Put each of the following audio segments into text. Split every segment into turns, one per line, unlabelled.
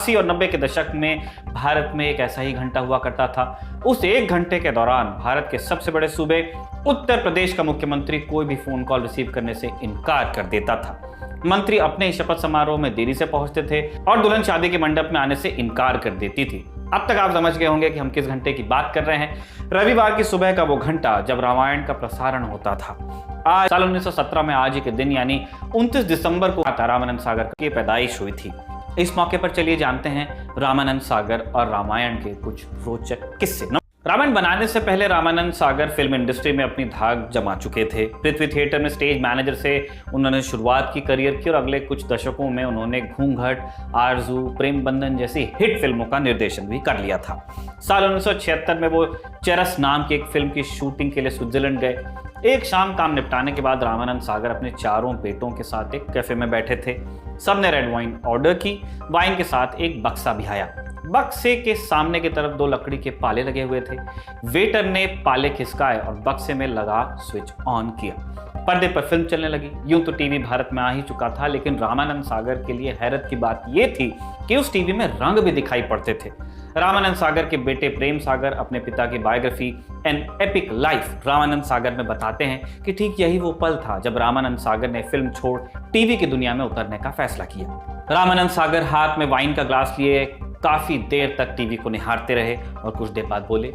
80 और 90 के दशक में भारत में एक ऐसा ही घंटा हुआ करता था। उस एक घंटे के दौरान भारत के सबसे बड़े सूबे उत्तर प्रदेश का मुख्यमंत्री कोई भी फोन कॉल रिसीव करने से इनकार कर देता था। मंत्री अपने ही शपथ समारोह में देरी से पहुंचते थे और दुल्हन शादी के मंडप में आने से इनकार कर देती थी। अब तक आप समझ गए होंगे कि हम किस घंटे की बात कर रहे हैं। रविवार की सुबह का वो घंटा जब रामायण का प्रसारण होता था। आज साल 1917 में आज ही के दिन यानी 29 दिसंबर को रामानंद सागर की पैदाइश हुई थी। इस मौके पर चलिए जानते हैं रामानंद सागर और रामायण के कुछ रोचक किस्से। रामायण बनाने से पहले रामानंद सागर फिल्म इंडस्ट्री में अपनी धाक जमा चुके थे। पृथ्वी थिएटर में स्टेज मैनेजर से उन्होंने शुरुआत की करियर की और अगले कुछ दशकों में उन्होंने घूंघट, आरजू, प्रेम बंधन जैसी हिट फिल्मों का निर्देशन भी कर लिया था। साल 1976 में वो चरस नाम की एक फिल्म की शूटिंग के लिए स्विट्जरलैंड गए। एक शाम काम निपटाने के बाद रामानंद सागर अपने चारों बेटों के साथ एक कैफे में बैठे थे। सबने रेड वाइन ऑर्डर की। वाइन के साथ एक बक्सा भी आया। बक्से के सामने की तरफ 2 लकड़ी के पाले लगे हुए थे। वेटर ने पाले खिसकाए और बक्से में लगा स्विच ऑन किया। पर्दे पर फिल्म चलने लगी। यूं तो टीवी भारत में आ ही चुका था, लेकिन रामानंद सागर के लिए हैरत की बात यह थी कि उस टीवी में रंग भी दिखाई पड़ते थे। रामानंद सागर के बेटे प्रेम सागर अपने पिता की biography an epic life Ramanand Sagar में बताते हैं कि ठीक यही वो पल था जब रामानंद सागर ने फिल्म छोड़ टीवी की दुनिया में उतरने का फैसला किया। रामानंद सागर हाथ में वाइन का ग्लास लिए काफी देर तक टीवी को निहारते रहे और कुछ देर बाद बोले,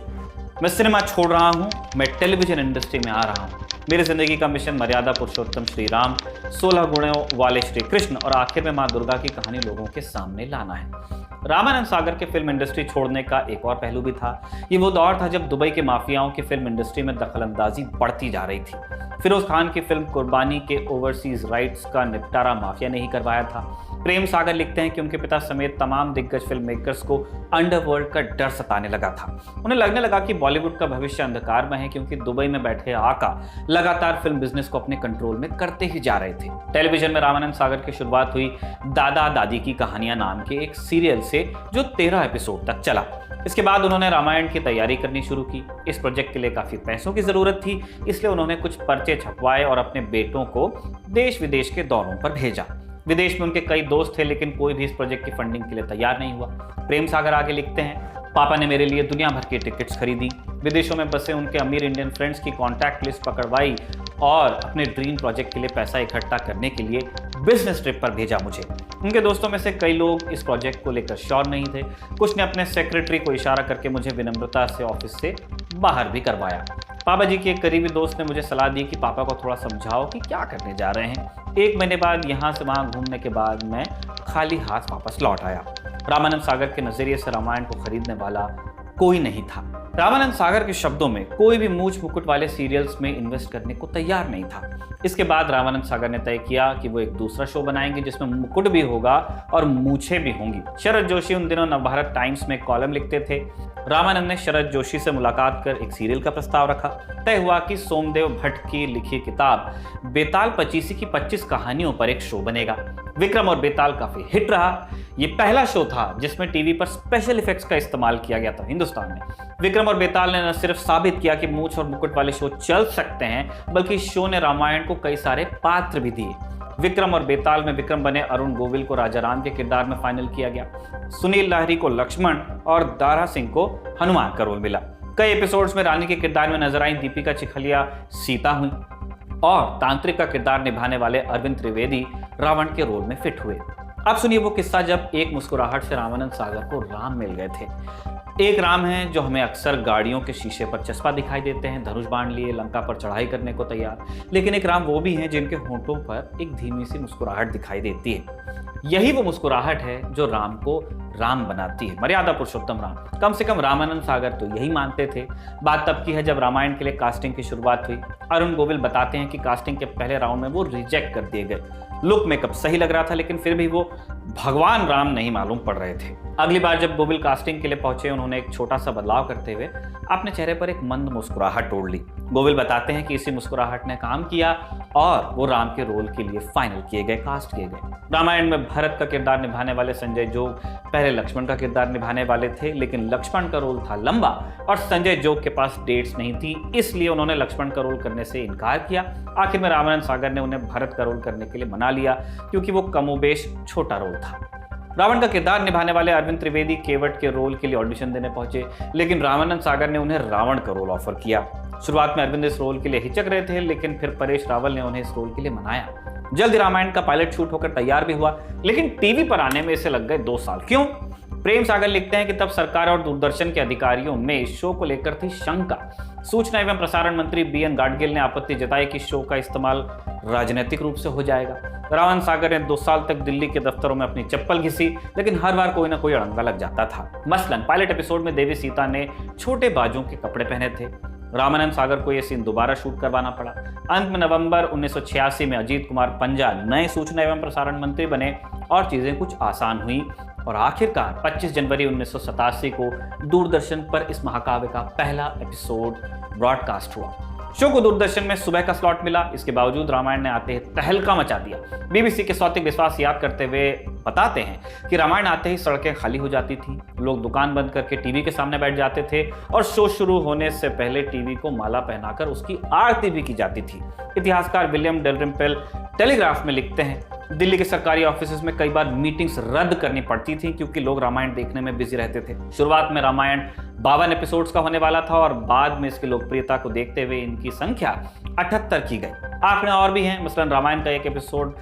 मैं सिनेमा छोड़ रहा हूं, मैं टेलीविजन इंडस्ट्री में आ रहा हूं। मेरी जिंदगी का मिशन मर्यादा पुरुषोत्तम श्री राम, 16 गुणों वाले श्री कृष्ण और आखिर में मां दुर्गा की कहानी लोगों के सामने लाना है। रामानंद सागर के फिल्म इंडस्ट्री छोड़ने का एक और पहलू भी था। ये वो दौर था जब दुबई के माफियाओं की फिल्म इंडस्ट्री में दखलंदाजी बढ़ती जा रही थी। फिरोज खान की फिल्म कुर्बानी के ओवरसीज राइट्स का निपटारा माफिया ने ही करवाया था। प्रेम सागर लिखते हैं कि उनके पिता समेत तमाम दिग्गज फिल्म मेकर्स को अंडरवर्ल्ड का डर सताने लगा था। उन्हें लगने लगा कि बॉलीवुड का भविष्य अंधकार में है, क्योंकि दुबई में बैठे आका लगातार फिल्म बिजनेस को अपने कंट्रोल में करते ही जा रहे थे। टेलीविजन में रामानंद सागर की शुरुआत हुई दादा दादी की कहानियां नाम के एक सीरियल से, जो 13 एपिसोड तक चला। इसके बाद उन्होंने रामायण की तैयारी करनी शुरू की। इस प्रोजेक्ट के लिए काफी पैसों की जरूरत थी, इसलिए उन्होंने कुछ पर्चे छपवाए और अपने बेटों को देश विदेश के दौरों पर भेजा। विदेश में उनके कई दोस्त थे, लेकिन कोई भी इस प्रोजेक्ट की फंडिंग के लिए तैयार नहीं हुआ। प्रेम सागर आगे लिखते हैं, पापा ने मेरे लिए दुनिया भर की टिकट्स खरीदी, विदेशों में बसे उनके अमीर इंडियन फ्रेंड्स की कॉन्टैक्ट लिस्ट पकड़वाई और अपने ड्रीम प्रोजेक्ट के लिए पैसा इकट्ठा करने के लिए बिजनेस ट्रिप पर भेजा मुझे। उनके दोस्तों में से कई लोग इस प्रोजेक्ट को लेकर श्योर नहीं थे। कुछ ने अपने सेक्रेटरी को इशारा करके मुझे विनम्रता से ऑफिस से बाहर भी करवाया। पापा जी के एक करीबी दोस्त ने मुझे सलाह दी कि पापा को थोड़ा समझाओ कि क्या करने जा रहे हैं। 1 महीने बाद यहाँ से वहाँ घूमने के बाद मैं खाली हाथ वापस लौट आया। रामानंद सागर के नजरिए से रामायण को खरीदने वाला कोई नहीं था। रामानंद सागर के शब्दों में कोई भी मूछ मुकुट वाले सीरियल्स में इन्वेस्ट करने को तैयार नहीं था। इसके बाद रामानंद सागर ने तय किया कि वो एक दूसरा शो बनाएंगे जिसमें मुकुट भी होगा और मूछें भी होंगी। शरद जोशी उन दिनों नवभारत टाइम्स में कॉलम लिखते थे। रामानंद ने शरद जोशी से मुलाकात कर एक सीरियल का प्रस्ताव रखा। तय हुआ कि सोमदेव भट्ट की लिखी किताब बेताल पचीसी की 25 कहानियों पर एक शो बनेगा। विक्रम और बेताल काफी हिट रहा। ये पहला शो था जिसमें टीवी पर स्पेशल इफेक्ट्स का इस्तेमाल किया गया था हिंदुस्तान में। विक्रम और बेताल ने न सिर्फ साबित किया कि मूछ और मुकुट वाले शो चल सकते हैं, बल्कि शो ने रामायण को कई सारे पात्र भी दिए। विक्रम और बेताल में विक्रम बने अरुण गोविल को राजा राम के किरदार में फाइनल किया गया। सुनील लाहिरी को लक्ष्मण और दारा सिंह को हनुमान का रोल मिला। कई एपिसोड्स में रानी के किरदार में नजर आई दीपिका चिखलिया सीता हुई और तांत्रिक का किरदार निभाने वाले अरविंद त्रिवेदी रावण के रोल में फिट हुए। अब सुनिए वो किस्सा जब एक मुस्कुराहट से रामानंद सागर को राम मिल गए थे। एक राम हैं जो हमें अक्सर गाड़ियों के शीशे पर चस्पा दिखाई देते हैं, धनुष बाण लिए लंका पर चढ़ाई करने को तैयार। लेकिन एक राम वो भी हैं जिनके होंठों पर एक धीमी सी मुस्कुराहट दिखाई देती है। यही वो मुस्कुराहट है जो राम को राम बनाती है, मर्यादा पुरुषोत्तम राम। कम से कम रामानंद सागर तो यही मानते थे। बात तब की है जब रामायण के लिए कास्टिंग की शुरुआत हुई। अरुण गोविल बताते हैं कि कास्टिंग के पहले राउंड में वो रिजेक्ट कर दिए गए। लुक मेकअप सही लग रहा था, लेकिन फिर भी वो भगवान राम नहीं मालूम पड़ रहे थे। अगली बार जब गोविल कास्टिंग के लिए पहुंचे, उन्होंने एक छोटा सा बदलाव करते हुए अपने चेहरे पर एक मंद मुस्कुराहट तोड़ ली। गोविल बताते हैं कि इसी मुस्कुराहट ने काम किया और वो राम के रोल के लिए फाइनल किए गए, कास्ट किए गए। रामायण में भरत का किरदार निभाने वाले संजय जोग पहले लक्ष्मण का किरदार निभाने वाले थे, लेकिन लक्ष्मण का रोल था लंबा और संजय जोग के पास डेट्स नहीं थी, इसलिए उन्होंने लक्ष्मण का रोल करने से इनकार किया। आखिर में रामानंद सागर ने उन्हें भरत का रोल करने के लिए मना लिया, क्योंकि वो कमोबेश छोटा रोल था। रावण का किरदार निभाने वाले अरविंद त्रिवेदी केवट के रोल के लिए ऑडिशन देने पहुंचे, लेकिन रामानंद सागर ने उन्हें रावण का रोल ऑफर किया। शुरुआत में अरविंद इस रोल के लिए हिचक रहे थे, लेकिन फिर परेश रावल ने उन्हें इस रोल के लिए मनाया। जल्द ही रामायण का पायलट शूट होकर तैयार भी हुआ, लेकिन टीवी पर आने में इसे लग गए 2 साल। क्यों? प्रेम सागर लिखते हैं कि तब सरकार और दूरदर्शन के अधिकारियों में इस शो को लेकर थी शंका। सूचना एवं प्रसारण मंत्री BN गाडगिल ने आपत्ति जताई कि शो का इस्तेमाल राजनीतिक रूप से हो जाएगा। रावण सागर ने 2 साल तक दिल्ली के दफ्तरों में अपनी चप्पल घिसी, लेकिन हर बार कोई ना कोई अड़ंगा लग जाता था। मसलन पायलट एपिसोड में देवी सीता ने छोटे बाजों के कपड़े पहने थे। रामानंद सागर को यह सीन दोबारा शूट करवाना पड़ा। अंत में नवंबर 1986 में अजीत कुमार पंजा नए सूचना एवं प्रसारण मंत्री बने और चीजें कुछ आसान हुई और आखिरकार 25 जनवरी 1987 को दूरदर्शन पर इस महाकाव्य का पहला एपिसोड ब्रॉडकास्ट हुआ। शो को दूरदर्शन में सुबह का स्लॉट मिला। इसके बावजूद रामायण ने आते ही तहलका मचा दिया। BBC के सौतिक विश्वास याद करते हुए बताते हैं कि रामायण आते ही सड़कें खाली हो जाती थी, लोग दुकान बंद करके टीवी के सामने बैठ जाते थे और शो शुरू होने से पहले टीवी को माला पहनाकर उसकी आरती भी की जाती थी। इतिहासकार विलियम डेलरिम्पेल टेलीग्राफ में लिखते हैं, दिल्ली के सरकारी ऑफिस में कई बार मीटिंग्स रद्द करनी पड़ती थी क्योंकि लोग रामायण देखने में बिजी रहते थे। शुरुआत में रामायण 52 एपिसोड्स का होने वाला था और बाद में इसकी लोकप्रियता को देखते हुए इनकी संख्या 78 की गई। आंकड़े और भी हैं, मसलन रामायण का एक एपिसोड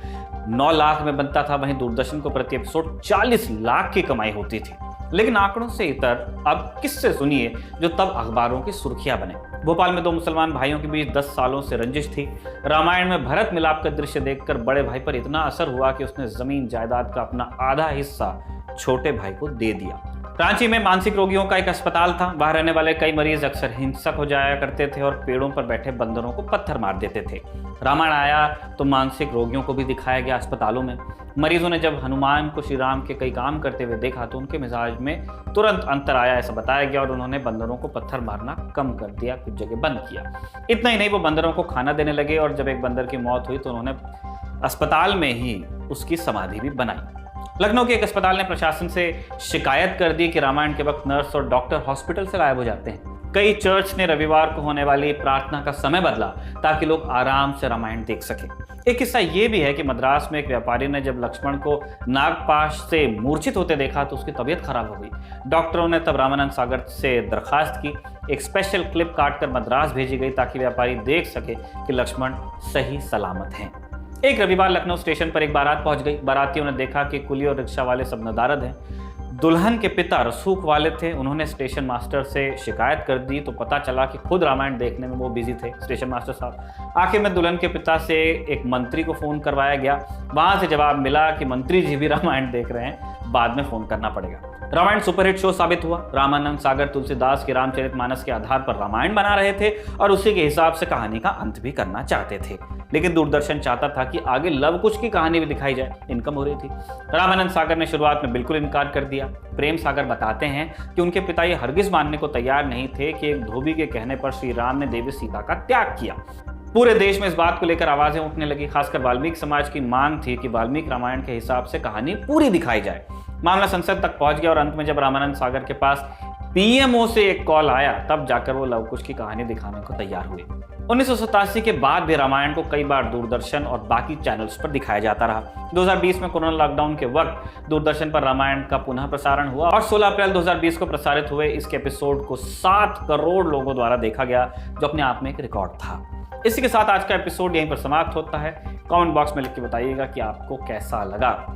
9 लाख में बनता था, वहीं दूरदर्शन को प्रति एपिसोड 40 लाख की कमाई होती थी। लेकिन आंकड़ों से इतर अब किससे सुनिए जो तब अखबारों की सुर्खियां बने। भोपाल में 2 मुसलमान भाइयों के बीच 10 सालों से रंजिश थी। रामायण में भरत मिलाप का दृश्य देखकर बड़े भाई पर इतना असर हुआ कि उसने जमीन जायदाद का अपना आधा हिस्सा छोटे भाई को दे दिया। रांची में मानसिक रोगियों का एक अस्पताल था। वहां रहने वाले कई मरीज अक्सर हिंसक हो जाया करते थे और पेड़ों पर बैठे बंदरों को पत्थर मार देते थे। रामायण आया तो मानसिक रोगियों को भी दिखाया गया अस्पतालों में। मरीजों ने जब हनुमान को श्री राम के कई काम करते हुए देखा तो उनके मिजाज में तुरंत अंतर आया, ऐसा बताया गया, और उन्होंने बंदरों को पत्थर मारना कम कर दिया, कुछ जगह बंद किया। इतना ही नहीं, वो बंदरों को खाना देने लगे और जब एक बंदर की मौत हुई तो उन्होंने अस्पताल में ही उसकी समाधि भी बनाई। लखनऊ के एक अस्पताल ने प्रशासन से शिकायत कर दी कि रामायण के वक्त नर्स और डॉक्टर हॉस्पिटल से गायब हो जाते हैं। कई चर्च ने रविवार को होने वाली प्रार्थना का समय बदला ताकि लोग आराम से रामायण देख सकें। एक किस्सा ये भी है कि मद्रास में एक व्यापारी ने जब लक्ष्मण को नागपाश से मूर्छित होते देखा तो उसकी तबीयत खराब हो गई। डॉक्टरों ने तब रामानंद सागर से दरखास्त की। एक स्पेशल क्लिप काटकर मद्रास भेजी गई ताकि व्यापारी देख सके कि लक्ष्मण सही सलामत हैं। एक रविवार लखनऊ स्टेशन पर एक बारात पहुंच गई। बारातियों ने देखा कि कुली और रिक्शा वाले सब नदारद हैं। दुल्हन के पिता रसूख वाले थे। उन्होंने स्टेशन मास्टर से शिकायत कर दी तो पता चला कि खुद रामायण देखने में वो बिजी थे स्टेशन मास्टर साहब। आखिर में दुल्हन के पिता से एक मंत्री को फोन करवाया गया। वहां से जवाब मिला कि मंत्री जी भी रामायण देख रहे हैं, बाद में फोन करना पड़ेगा। रामायण सुपरहिट शो साबित हुआ। रामानंद सागर तुलसीदास के रामचरितमानस के आधार पर रामायण बना रहे थे और उसी के हिसाब से कहानी का अंत भी करना चाहते थे, लेकिन दूरदर्शन चाहता था कि आगे लव कुश की कहानी भी दिखाई जाए, इनकम हो रही थी। रामानंद सागर ने शुरुआत में बिल्कुल इनकार कर दिया। प्रेम सागर बताते हैं कि उनके पिता ये हरगिज मानने को तैयार नहीं थे कि एक धोबी के कहने पर श्री राम ने देवी सीता का त्याग किया। पूरे देश में इस बात को लेकर आवाजें उठने लगी। खासकर वाल्मीकि समाज की मांग थी कि वाल्मीकि रामायण के हिसाब से कहानी पूरी दिखाई जाए। मामला संसद तक पहुंच गया और अंत में जब रामानंद सागर के पास PMO से एक कॉल आया तब जाकर वो लव कुश की कहानी दिखाने को तैयार हुए। 1987 के बाद भी रामायण को कई बार दूरदर्शन और बाकी चैनल्स पर दिखाया जाता रहा। 2020 में कोरोना लॉकडाउन के वक्त दूरदर्शन पर रामायण का पुनः प्रसारण हुआ और 16 अप्रैल 2020 को प्रसारित हुए इसके एपिसोड को 7 करोड़ लोगों द्वारा देखा गया, जो अपने आप में एक रिकॉर्ड था। इसी के साथ आज का एपिसोड यहीं पर समाप्त होता है। कमेंट बॉक्स में लिख के बताइएगा कि आपको कैसा लगा।